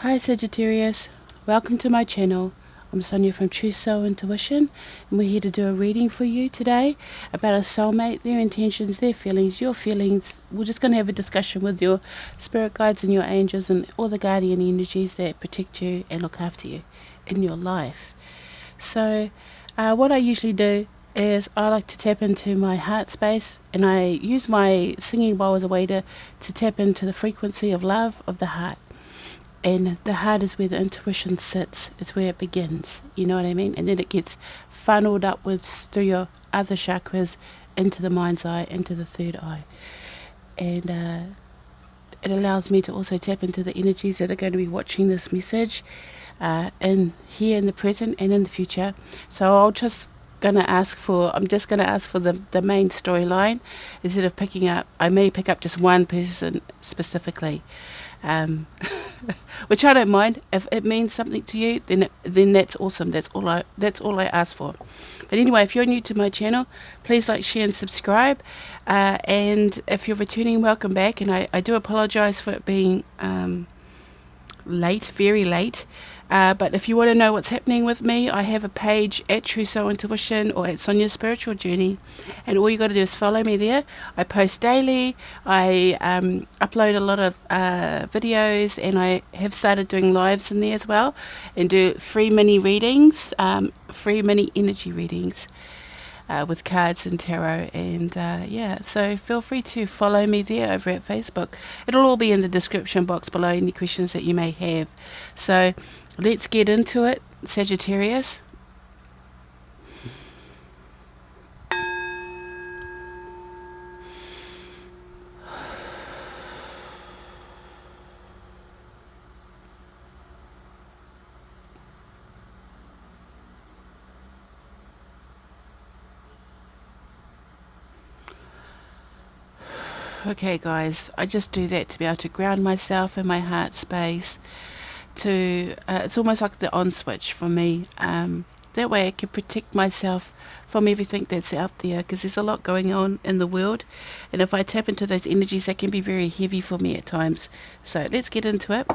Hi Sagittarius, welcome to my channel. I'm Sonia from Truesoulintuition, and we're here to do a reading for you today about a soulmate, their intentions, their feelings, your feelings. We're just going to have a discussion with your spirit guides and your angels and all the guardian energies that protect you and look after you in your life. So what I usually do is I like to tap into my heart space, and I use my singing bowl as a way to tap into the frequency of love of the heart. And the heart is where the intuition sits, it's where it begins, you know what I mean? And then it gets funneled upwards through your other chakras into the mind's eye, into the third eye. And it allows me to also tap into the energies that are going to be watching this message in here in the present and in the future. So I'm just going to ask for the main storyline instead of picking up. I may pick up just one person specifically. Which I don't mind. If it means something to you, then that's awesome. That's all I ask for. But anyway, if you're new to my channel, please like, share and subscribe, and if you're returning, welcome back. And I do apologize for it being late, very late, but if you want to know what's happening with me, I have a page at Truesoulintuition or at Sonia's Spiritual Journey, and all you got to do is follow me there. I post daily. I upload a lot of videos, and I have started doing lives in there as well, and do free mini readings, free mini energy readings with cards and tarot. And yeah, so feel free to follow me there over at Facebook. It'll all be in the description box below, any questions that you may have. So let's get into it, Sagittarius. Okay guys, I just do that to be able to ground myself in my heart space. It's almost like the on switch for me. That way I can protect myself from everything that's out there, because there's a lot going on in the world, and if I tap into those energies, they can be very heavy for me at times. So let's get into it.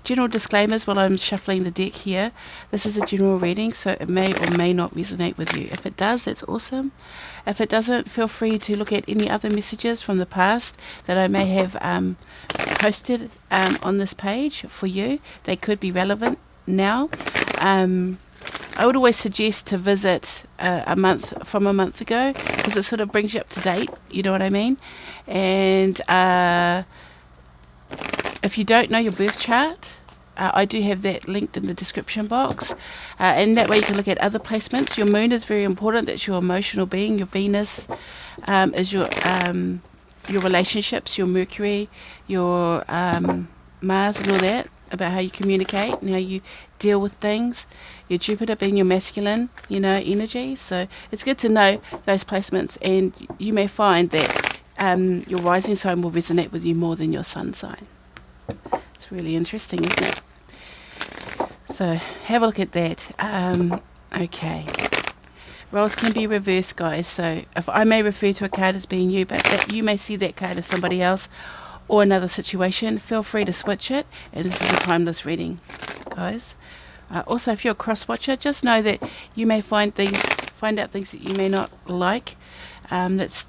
General disclaimers while I'm shuffling the deck here. This is a general reading, so it may or may not resonate with you. If it does, that's awesome. If it doesn't, feel free to look at any other messages from the past that I may have posted on this page for you. They could be relevant now. I would always suggest to visit a month ago, because it sort of brings you up to date, you know what I mean? And if you don't know your birth chart, I do have that linked in the description box, and that way you can look at other placements. Your moon is very important. That's your emotional being. Your Venus is your relationships, your Mercury, your Mars and all that, about how you communicate and how you deal with things. Your Jupiter being your masculine, energy. So it's good to know those placements, and you may find that your rising sign will resonate with you more than your sun sign. It's really interesting, isn't it? So have a look at that. Okay. Roles can be reversed, guys. So if I may refer to a card as being you, but that you may see that card as somebody else or another situation, feel free to switch it. And this is a timeless reading, guys. Also, if you're a crosswatcher, just know that you may find out things that you may not like. That's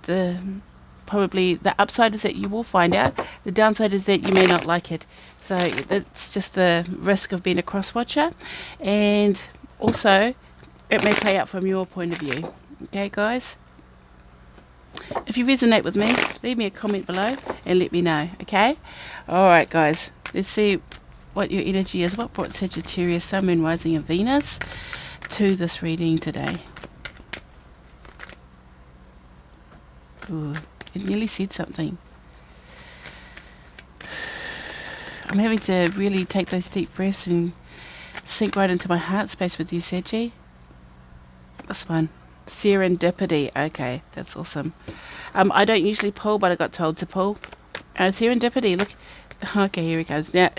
probably the upside, is that you will find out. The downside is that you may not like it. So that's just the risk of being a crosswatcher. And also, it may play out from your point of view. Okay, guys? If you resonate with me, leave me a comment below and let me know, okay? Alright, guys. Let's see what your energy is. What brought Sagittarius, Sun, Moon, Rising and Venus to this reading today? Ooh, it nearly said something. I'm having to really take those deep breaths and sink right into my heart space with you, Saggy. This one. Serendipity. Okay, that's awesome. I don't usually pull, but I got told to pull. Serendipity. Look. Okay, here it goes. Now,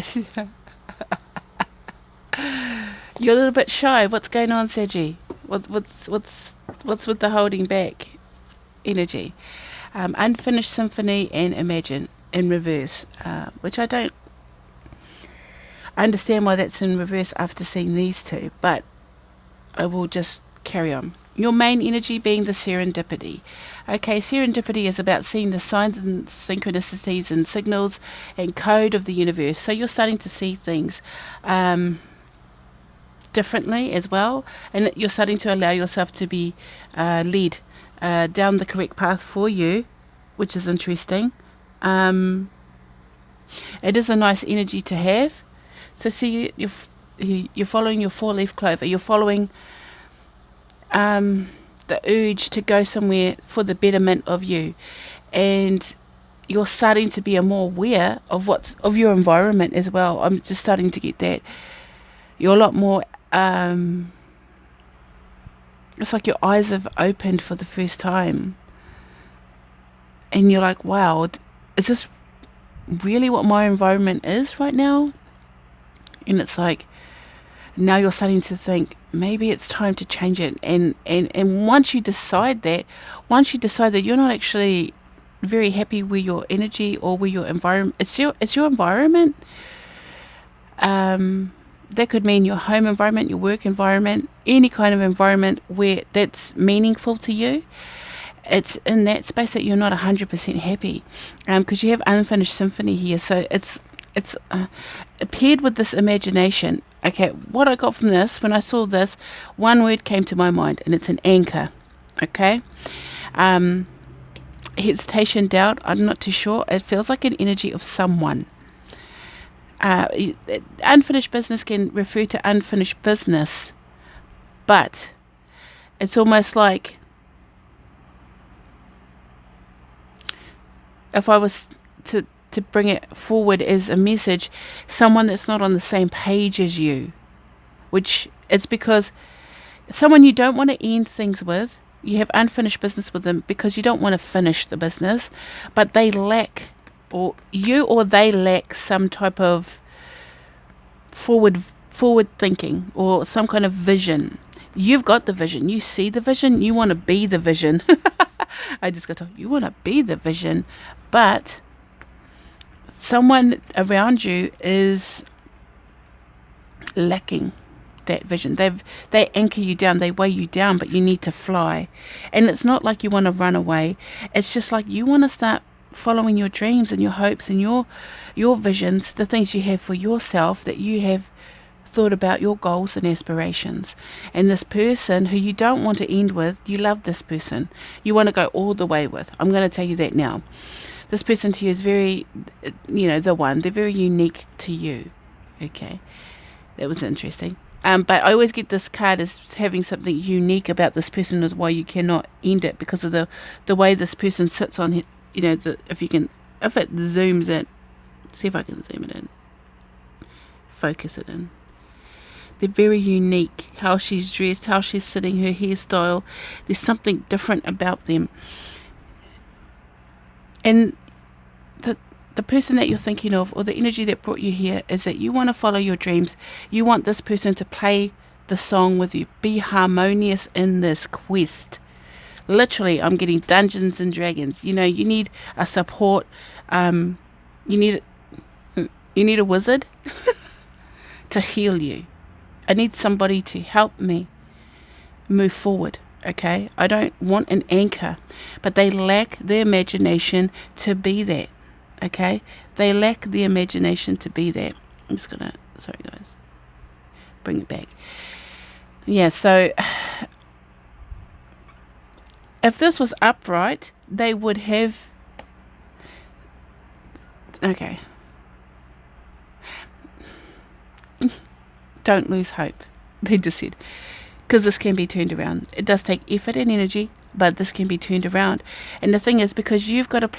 you're a little bit shy. What's going on, Saggy? What's with the holding back energy? Unfinished symphony and imagine in reverse, which I don't I understand why that's in reverse after seeing these two, but I will just carry on. Your main energy being the serendipity. Okay, serendipity is about seeing the signs and synchronicities and signals and code of the universe. So you're starting to see things differently as well, and you're starting to allow yourself to be led down the correct path for you, which is interesting. It is a nice energy to have. So see, you're following your four-leaf clover. You're following the urge to go somewhere for the betterment of you, and you're starting to be more aware of your environment as well. I'm just starting to get that. You're a lot more. It's like your eyes have opened for the first time, and you're like, "Wow, is this really what my environment is right now?" And it's like, now you're starting to think maybe it's time to change it. And once you decide that you're not actually very happy with your energy or with your environment, it's your environment. That could mean your home environment, your work environment, any kind of environment where that's meaningful to you. It's in that space that you're not 100% happy, because you have unfinished symphony here. So it's paired with this imagination. Okay, what I got from this, when I saw this, one word came to my mind, and it's an anchor. Okay, hesitation, doubt, I'm not too sure. It feels like an energy of someone. Unfinished business can refer to unfinished business, but it's almost like, if I was to bring it forward as a message, someone that's not on the same page as you, which it's because someone you don't want to end things with, you have unfinished business with them because you don't want to finish the business, but they lack, or they lack some type of forward thinking or some kind of vision. You've got the vision, you see the vision, you want to be the vision. I just got to, you want to be the vision, but someone around you is lacking that vision. They anchor you down, they weigh you down, but you need to fly. And it's not like you want to run away. It's just like you want to start following your dreams and your hopes and your visions, the things you have for yourself that you have thought about, your goals and aspirations. And this person who you don't want to end with, you love this person. You want to go all the way with. I'm going to tell you that now. This person to you is very, the one. They're very unique to you. Okay. That was interesting. But I always get this card as having something unique about this person, is why you cannot end it, because of the way this person sits on, if it zooms in, see if I can zoom it in, focus it in. They're very unique. How she's dressed, how she's sitting, her hairstyle. There's something different about them. And the person that you're thinking of, or the energy that brought you here, is that you want to follow your dreams. You want this person to play the song with you. Be harmonious in this quest. Literally, I'm getting Dungeons and Dragons. You need a support. You need a wizard to heal you. I need somebody to help me move forward. Okay, I don't want an anchor, but they lack the imagination to be that. Okay, they lack the imagination to be that. I'm just gonna, sorry guys, bring it back. Yeah, so if this was upright, they would have, okay, don't lose hope, they just said. Because this can be turned around. It does take effort and energy, but this can be turned around. And the thing is, because you've got to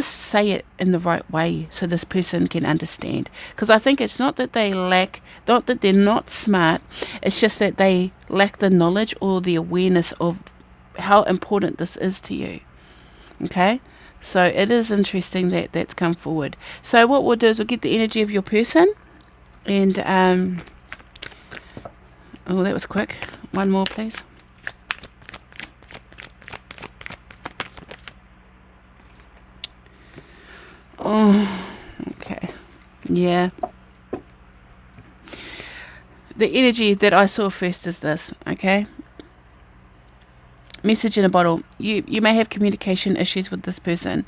say it in the right way so this person can understand. Because I think it's not that they lack, not that they're not smart, it's just that they lack the knowledge or the awareness of how important this is to you. Okay? So it is interesting that that's come forward. So what we'll do is we'll get the energy of your person, and oh, that was quick. One more, please. Oh, okay. Yeah. The energy that I saw first is this, okay? Message in a bottle. You may have communication issues with this person.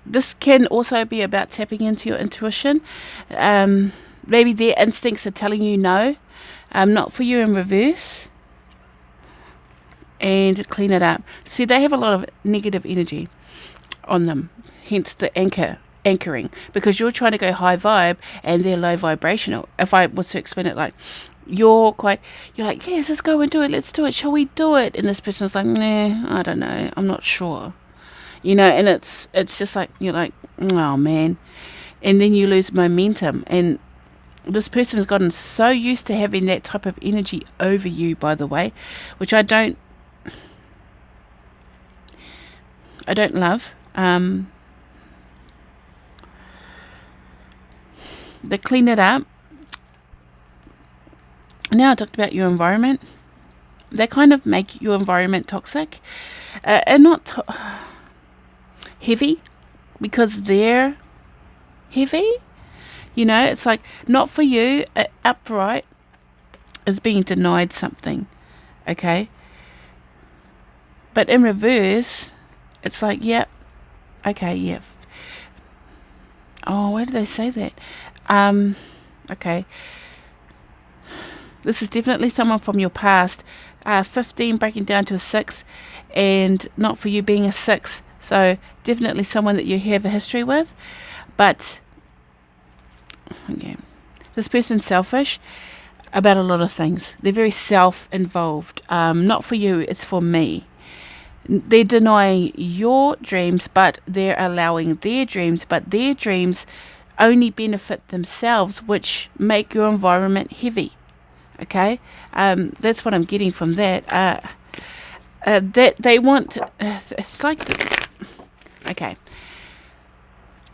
This can also be about tapping into your intuition. Maybe their instincts are telling you no, not for you in reverse, and clean it up. See, they have a lot of negative energy on them, hence the anchoring, because you're trying to go high vibe and they're low vibrational. If I was to explain it like, you're like, yes, let's go and do it, let's do it, shall we do it? And this person's like, nah, I don't know, I'm not sure. And it's just like, you're like, oh man. And then you lose momentum. And this person's gotten so used to having that type of energy over you, by the way, which I don't love. They clean it up. Now I talked about your environment. They kind of make your environment toxic and not heavy, because they're heavy. It's like, not for you. Upright is being denied something, okay? But in reverse, it's like, yep, okay, yep. Oh, why did they say that? Okay. This is definitely someone from your past. 15 breaking down to a 6, and not for you being a 6. So definitely someone that you have a history with. But okay, this person's selfish about a lot of things. They're very self-involved. Not for you, it's for me. They're denying your dreams, but they're allowing their dreams. But their dreams only benefit themselves, which make your environment heavy. Okay, that's what I'm getting from that. That they want. It's like, okay.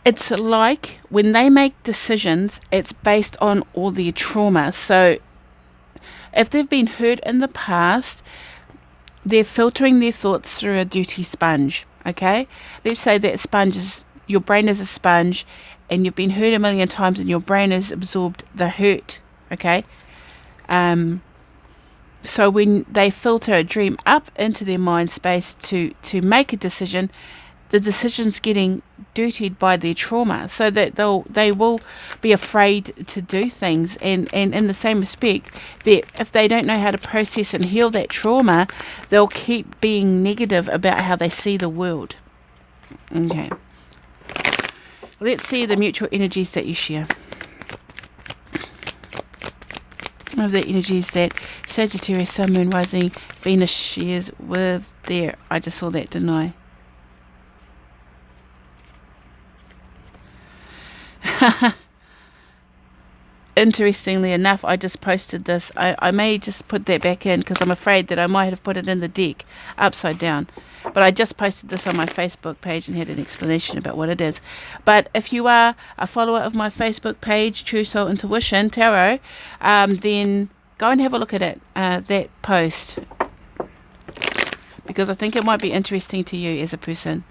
It's like when they make decisions, it's based on all their trauma. So if they've been hurt in the past, they're filtering their thoughts through a dirty sponge. Okay, let's say that sponge is, your brain is a sponge, and you've been hurt a million times, and your brain has absorbed the hurt. Okay. So when they filter a dream up into their mind space to make a decision, the decision's getting dirtied by their trauma, so that they will be afraid to do things. And in the same respect, that if they don't know how to process and heal that trauma, they'll keep being negative about how they see the world. Okay. Let's see the mutual energies that you share. Of the energies that Sagittarius, Sun, Moon, Rising, Venus shares with their, I just saw that, didn't I? Interestingly enough, I just posted this. I may just put that back in, because I'm afraid that I might have put it in the deck upside down. But I just posted this on my Facebook page and had an explanation about what it is. But if you are a follower of my Facebook page, Truesoulintuition Tarot, then go and have a look at it, that post, because I think it might be interesting to you as a person.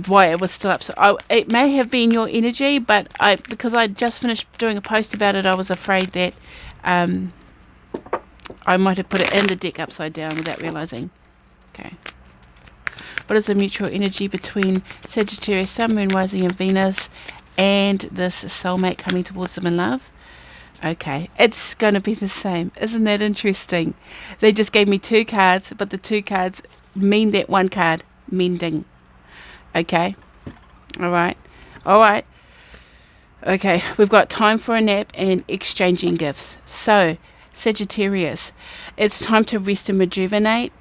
Why it was still up. So it may have been your energy, but because I just finished doing a post about it, I was afraid that I might have put it in the deck upside down without realizing. Okay. What is the mutual energy between Sagittarius, Sun, Moon, Rising, and Venus, and this soulmate coming towards them in love? Okay, it's going to be the same. Isn't that interesting? They just gave me 2 cards, but the 2 cards mean that one card, mending. Okay, all right. Okay, we've got time for a nap and exchanging gifts. So, Sagittarius, it's time to rest and rejuvenate.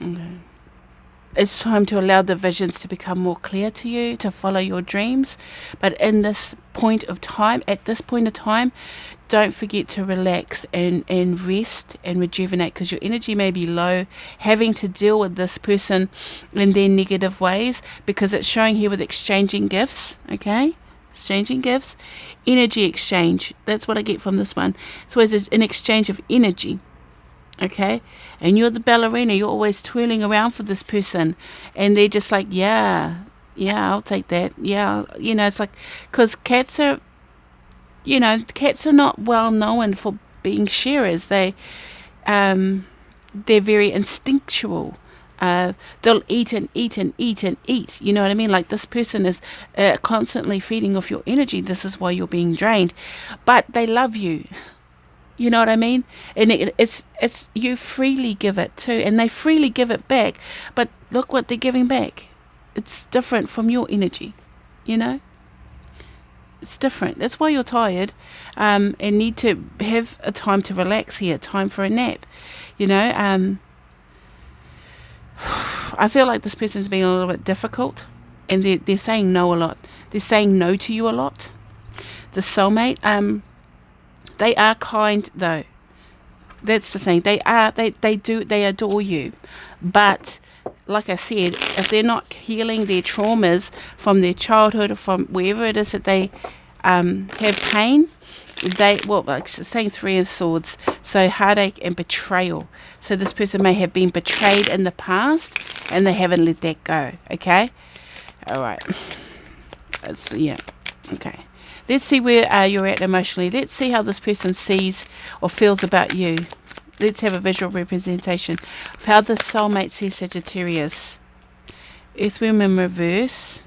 Okay. It's time to allow the visions to become more clear to you, to follow your dreams. But in this point of time, don't forget to relax and rest and rejuvenate, because your energy may be low, having to deal with this person in their negative ways, because it's showing here with exchanging gifts. Okay, exchanging gifts, energy exchange. That's what I get from this one. So it's an exchange of energy. okay? And you're the ballerina. You're always twirling around for this person. And they're just like, yeah, I'll take that. Yeah, it's like, because cats are, cats are not well known for being sharers. They're very instinctual. They'll eat and eat and eat and eat. You know what I mean? Like, this person is constantly feeding off your energy. This is why you're being drained. But they love you. You know what I mean? And it's you freely give it too, and they freely give it back. But look what they're giving back. It's different from your energy. You know? It's different. That's why you're tired, and need to have a time to relax here, time for a nap. I feel like this person's being a little bit difficult, and they're saying no a lot. They're saying no to you a lot. The soulmate, they are kind though. That's the thing. They adore you, but like I said, if they're not healing their traumas from their childhood or from wherever it is that they have pain, like saying 3 of Swords, so heartache and betrayal. So this person may have been betrayed in the past and they haven't let that go. Okay, all right. Okay. Let's see where you're at emotionally. Let's see how this person sees or feels about you. Let's have a visual representation of how the soulmate sees Sagittarius. Earthworm in reverse.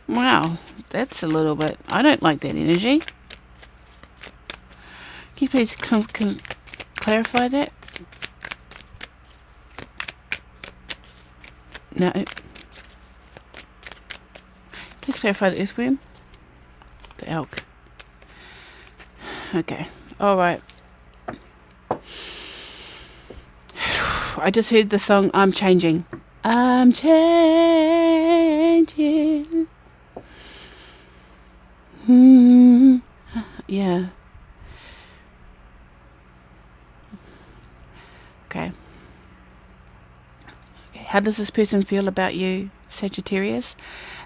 Wow, that's a little bit... I don't like that energy. Can you please clarify that? No. Please clarify the earthworm. The elk. Okay. Alright. I just heard the song I'm Changing. I'm changing. Yeah. Okay. How does this person feel about you, Sagittarius?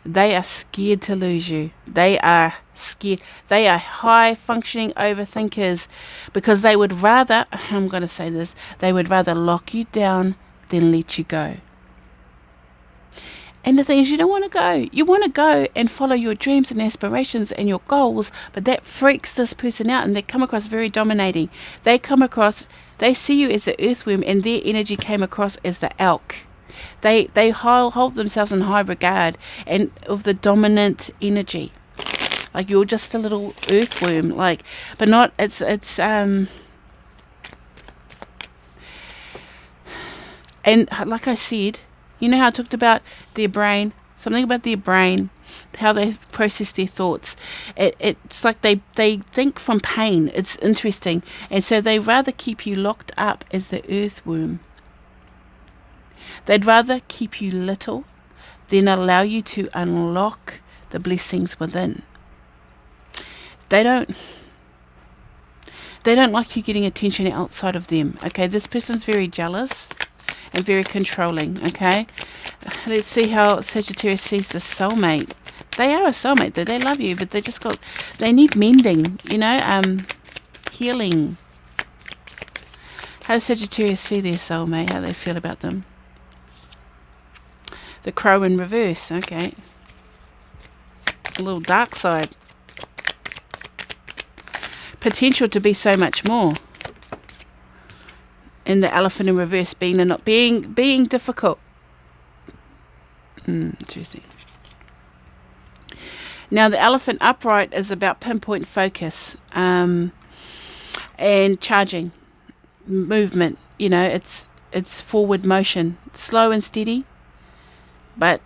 They are scared to lose you. They are scared. They are high functioning overthinkers, because they would rather, I'm going to say this, they would rather lock you down than let you go. And the thing is, you don't want to go. You want to go and follow your dreams and aspirations and your goals, but that freaks this person out, and they come across very dominating. They see you as the earthworm, and their energy came across as the elk. They hold themselves in high regard and of the dominant energy. Like, you're just a little earthworm, like, but not, it's and like I said, you know how I talked about their brain, something about their brain, how they process their thoughts. It's like they think from pain. It's interesting. And so they rather keep you locked up as the earthworm. They'd rather keep you little than allow you to unlock the blessings within. They don't like you getting attention outside of them. Okay, this person's very jealous and very controlling. Okay, let's see how Sagittarius sees the soulmate. They are a soulmate though. They love you, but they need mending, healing. How does Sagittarius see their soulmate? How do they feel about them? The crow in reverse. Okay, a little dark side. Potential to be so much more. And the elephant in reverse being and not being difficult. Interesting. Now the elephant upright is about pinpoint focus, and charging, movement. It's forward motion, slow and steady, but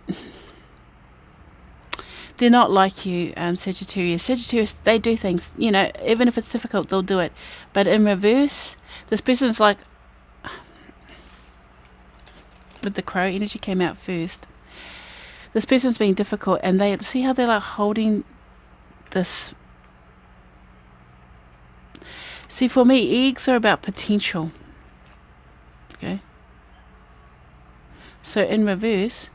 they're not like you, Sagittarius. Sagittarius, they do things, even if it's difficult, they'll do it. But in reverse, this person's like, with the crow energy came out first. This person's being difficult, and they see how they're like holding this. See, for me, eggs are about potential. Okay. So in reverse,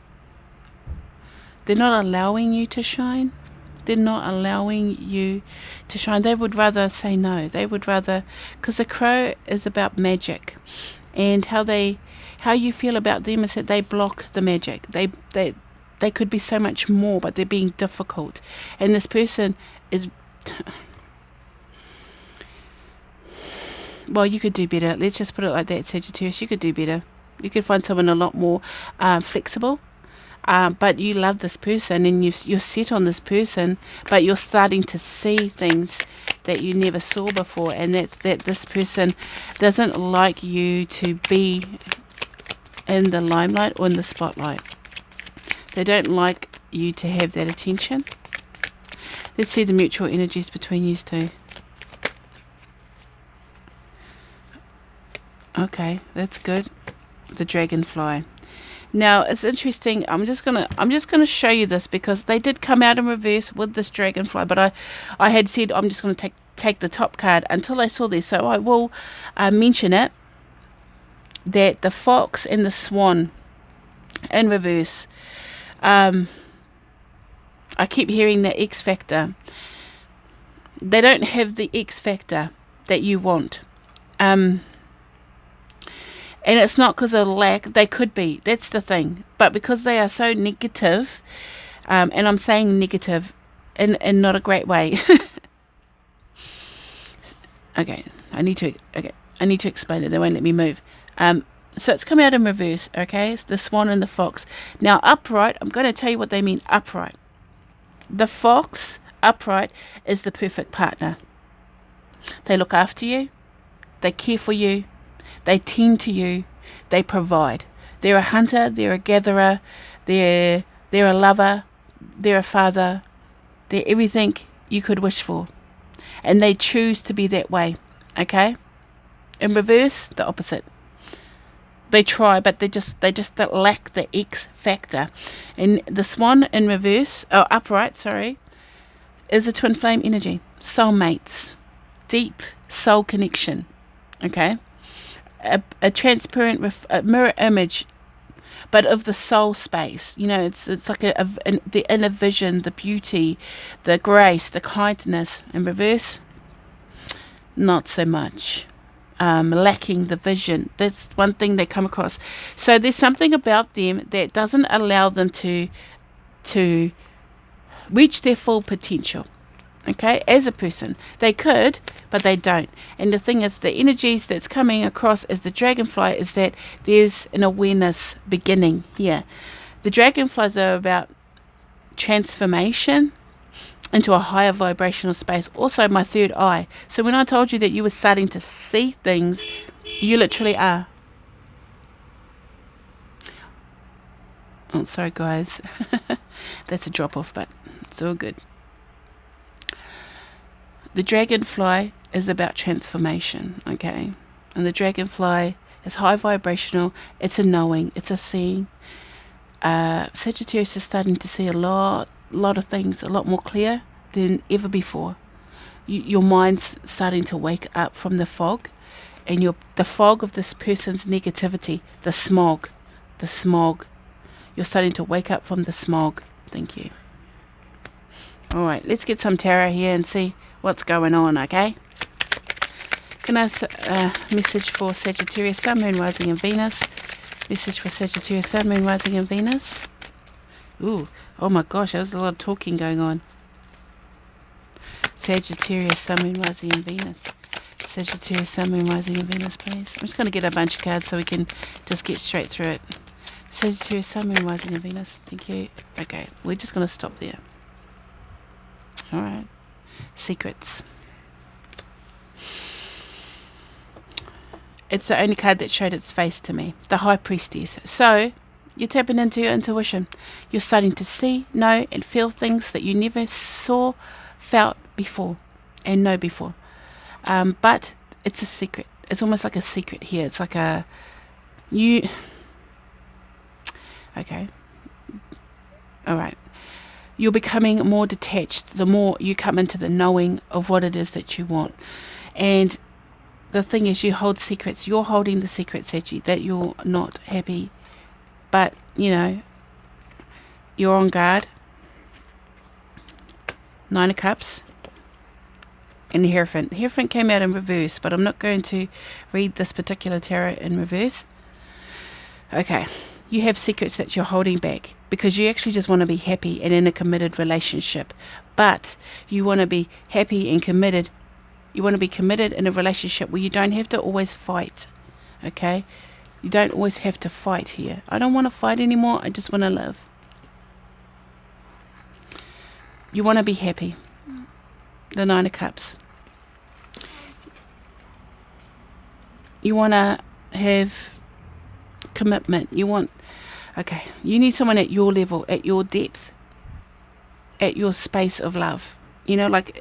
they're not allowing you to shine. They're not allowing you to shine. They would rather say no. They would rather, because the crow is about magic, and how you feel about them is that they block the magic. They could be so much more, but they're being difficult. And this person is, well, you could do better. Let's just put it like that, Sagittarius. You could do better. You could find someone a lot more flexible. But you love this person, and you're set on this person, but you're starting to see things that you never saw before, and that's that this person doesn't like you to be in the limelight or in the spotlight. They don't like you to have that attention. Let's see the mutual energies between you two. Okay, that's good. The dragonfly. Now it's interesting. I'm just gonna show you this because they did come out in reverse with this dragonfly, but I had said I'm just gonna take the top card until I saw this. So I will mention it, that the fox and the swan in reverse. I keep hearing the X factor. They don't have the X factor that you want. And it's not because of lack. They could be. That's the thing. But because they are so negative, and I'm saying negative in not a great way. Okay, I need to explain it. They won't let me move. So it's come out in reverse. Okay, it's the swan and the fox. Now upright. I'm going to tell you what they mean. Upright. The fox upright is the perfect partner. They look after you. They care for you. They tend to you. They provide. They're a hunter. They're a gatherer. They're a lover. They're a father. They're everything you could wish for. And they choose to be that way. Okay? In reverse, the opposite. They try, but they just lack the X factor. And the swan in reverse, upright, sorry, is a twin flame energy. Soulmates. Deep soul connection. Okay? A transparent mirror image, but of the soul space. You know, it's like the inner vision, the beauty, the grace, the kindness. In reverse, not so much. Lacking the vision. That's one thing they come across. So there's something about them that doesn't allow them to reach their full potential. Okay, as a person. They could, but they don't. And the thing is, the energies that's coming across as the dragonfly is that there's an awareness beginning here. The dragonflies are about transformation into a higher vibrational space. Also, my third eye. So when I told you that you were starting to see things, you literally are. Oh, sorry, guys. That's a drop-off, but it's all good. The dragonfly is about transformation, okay? And the dragonfly is high vibrational. It's a knowing. It's a seeing. Sagittarius is starting to see a lot of things a lot more clear than ever before. Your mind's starting to wake up from the fog, and the fog of this person's negativity, the smog. You're starting to wake up from the smog. Thank you. All right, let's get some tarot here and see what's going on, okay? Can I have a message for Sagittarius, Sun, Moon, Rising and Venus? Message for Sagittarius, Sun, Moon, Rising and Venus. Ooh, oh my gosh, there was a lot of talking going on. Sagittarius, Sun, Moon, Rising and Venus. Sagittarius, Sun, Moon, Rising and Venus, please. I'm just going to get a bunch of cards so we can just get straight through it. Sagittarius, Sun, Moon, Rising and Venus. Thank you. Okay, we're just going to stop there. All right. Secrets. It's the only card that showed its face to me. The High Priestess. So, you're tapping into your intuition. You're starting to see, know, and feel things that you never saw, felt before, and know before. But it's a secret. It's almost like a secret here. It's like okay. All right. You're becoming more detached the more you come into the knowing of what it is that you want. And the thing is, you hold secrets. You're holding the secret, Saggy, that you're not happy. But, you know, you're on guard. Nine of Cups, and the Hierophant. The Hierophant came out in reverse, but I'm not going to read this particular tarot in reverse. Okay, you have secrets that you're holding back because you actually just want to be happy and in a committed relationship. But you want to be happy and committed. You want to be committed in a relationship where you don't have to always fight. Okay? You don't always have to fight here. I don't want to fight anymore. I just want to live. You want to be happy. The Nine of Cups. You want to have commitment. You need someone at your level, at your depth, at your space of love. You know, like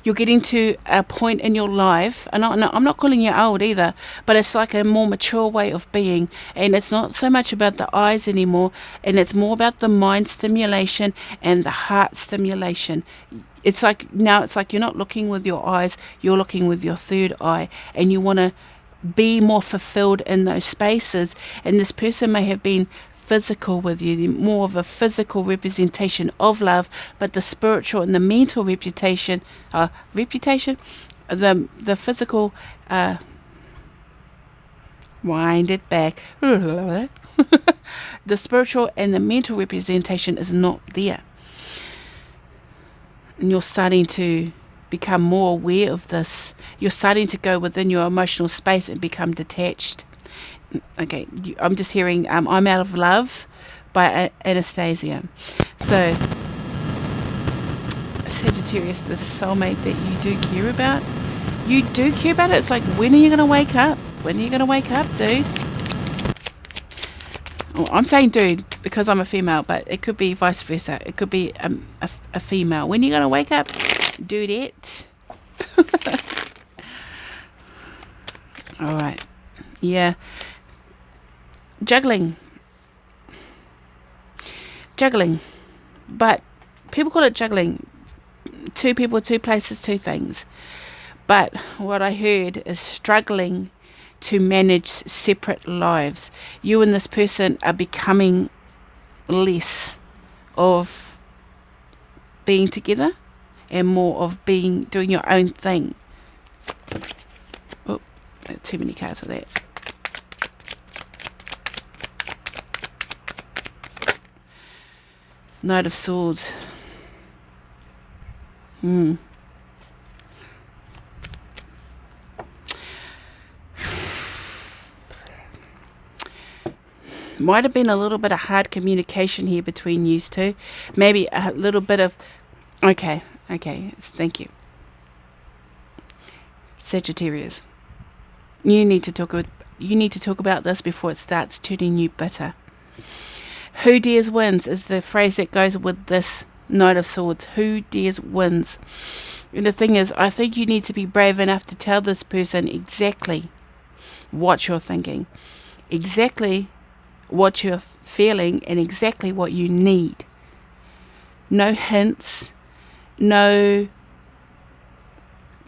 you're getting to a point in your life, and I'm not calling you old either, but it's like a more mature way of being, and it's not so much about the eyes anymore, and it's more about the mind stimulation and the heart stimulation. It's like you're not looking with your eyes, you're looking with your third eye, and you want to be more fulfilled in those spaces. And this person may have been physical with you, more of a physical representation of love, but the spiritual and the mental the physical, wind it back, the spiritual and the mental representation is not there, and you're starting to become more aware of this. You're starting to go within your emotional space and become detached. Okay, I'm just hearing I'm Out of Love by Anastasia. So, Sagittarius, the soulmate that you do care about. You do care about it. It's like, when are you going to wake up? When are you going to wake up, dude? Oh, I'm saying dude because I'm a female, but it could be vice versa. It could be a female. When are you going to wake up, dudette? All right. Yeah. Juggling, but people call it juggling. Two people, two places, two things. But what I heard is struggling to manage separate lives. You and this person are becoming less of being together and more of doing your own thing. Oh, too many cards for that. Knight of Swords. Might have been a little bit of hard communication here between you two. Maybe a little bit of... Okay. Thank you. Sagittarius. You need to talk about this before it starts turning you bitter. Who dares wins is the phrase that goes with this Knight of Swords. Who dares wins. And the thing is, I think you need to be brave enough to tell this person exactly what you're thinking, exactly what you're feeling, and exactly what you need. No hints, no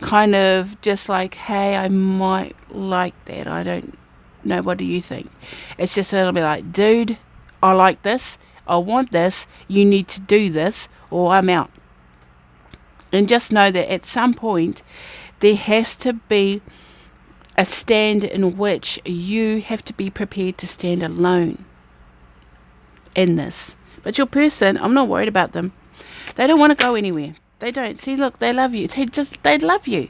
kind of just like, hey, I might like that, I don't know, what do you think? It's just a little bit like, dude, I like this, I want this, you need to do this, or I'm out. And just know that at some point there has to be a stand in which you have to be prepared to stand alone in this. But your person, I'm not worried about them. They don't want to go anywhere. They don't. See, look, they love you. They love you.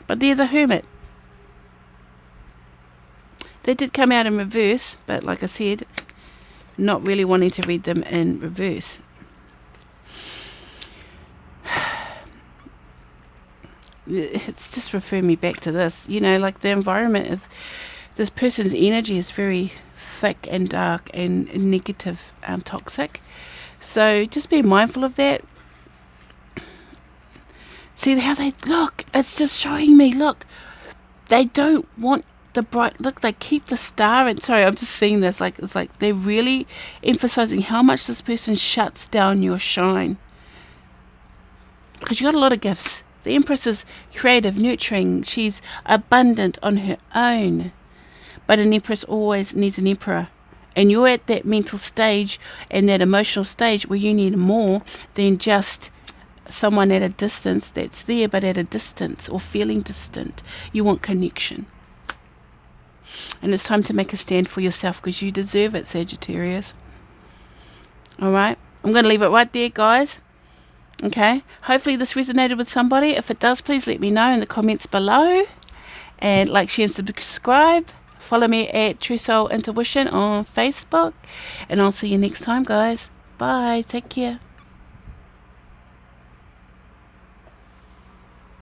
But they're the Hermit. They did come out in reverse, but like I said, not really wanting to read them in reverse. It's just referring me back to this, like the environment of this person's energy is very thick and dark and negative, toxic. So just be mindful of that. See how they look. It's just showing me, look, they don't want the bright, look, they keep the star. And sorry, I'm just seeing this, like, it's like they're really emphasizing how much this person shuts down your shine. Because you got a lot of gifts. The Empress is creative, nurturing. She's abundant on her own. But an Empress always needs an Emperor And you're at that mental stage and that emotional stage where you need more than just someone at a distance that's there, but at a distance or feeling distant. You want connection. And it's time to make a stand for yourself because you deserve it, Sagittarius. All right. I'm going to leave it right there, guys. Okay. Hopefully this resonated with somebody. If it does, please let me know in the comments below. And like, share, and subscribe. Follow me at Truesoulintuition on Facebook. And I'll see you next time, guys. Bye. Take care.